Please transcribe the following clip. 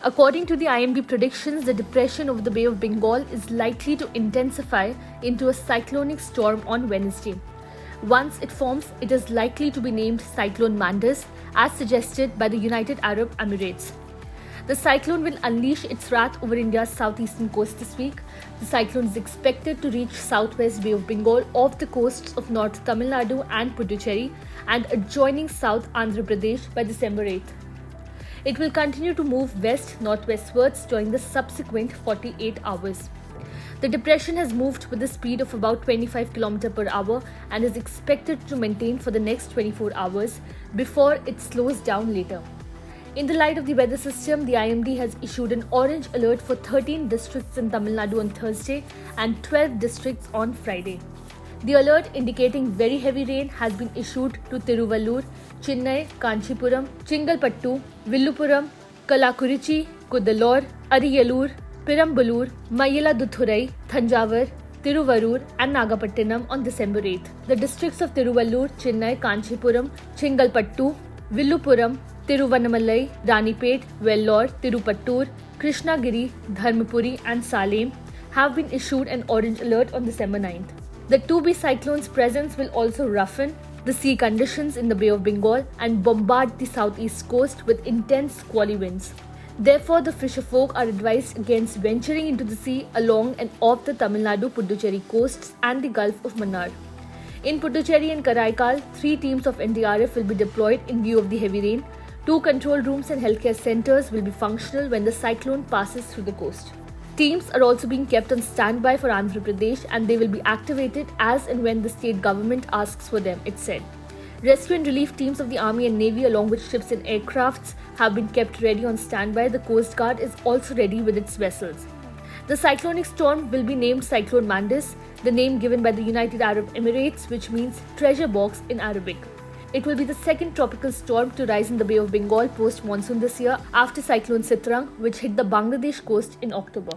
According to the IMD predictions, the depression over the Bay of Bengal is likely to intensify into a cyclonic storm on Wednesday. Once it forms, it is likely to be named Cyclone Mandis, as suggested by the United Arab Emirates. The cyclone will unleash its wrath over India's southeastern coast this week. The cyclone is expected to reach southwest Bay of Bengal off the coasts of North Tamil Nadu and Puducherry and adjoining South Andhra Pradesh by December 8th. It will continue to move west-northwestwards during the subsequent 48 hours. The depression has moved with a speed of about 25 km per hour and is expected to maintain for the next 24 hours before it slows down later. In the light of the weather system, the IMD has issued an orange alert for 13 districts in Tamil Nadu on Thursday and 12 districts on Friday. The alert indicating very heavy rain has been issued to Tiruvallur, Chennai, Kanchipuram, Chengalpattu, Villupuram, Kallakurichi, Kudalur, Ariyalur, Perambalur, Mayiladuthurai, Thanjavur, Tiruvarur and Nagapattinam on December 8th. The districts of Tiruvallur, Chennai, Kanchipuram, Chengalpattu, Villupuram, Tiruvannamalai, Ranipet, Vellore, Tirupattur, Krishnagiri, Dharmapuri and Salem have been issued an orange alert on December 9th. The 2B cyclone's presence will also roughen the sea conditions in the Bay of Bengal and bombard the southeast coast with intense squally winds. Therefore, the fisher folk are advised against venturing into the sea along and off the Tamil Nadu-Puducherry coasts and the Gulf of Mannar. In Puducherry and Karaikal, 3 teams of NDRF will be deployed in view of the heavy rain. 2 control rooms and healthcare centers will be functional when the cyclone passes through the coast. Teams are also being kept on standby for Andhra Pradesh and they will be activated as and when the state government asks for them, it said. Rescue and relief teams of the Army and Navy along with ships and aircrafts have been kept ready on standby. The Coast Guard is also ready with its vessels. The cyclonic storm will be named Cyclone Mandis, the name given by the United Arab Emirates, which means treasure box in Arabic. It will be the second tropical storm to rise in the Bay of Bengal post-monsoon this year after Cyclone Sitrang, which hit the Bangladesh coast in October.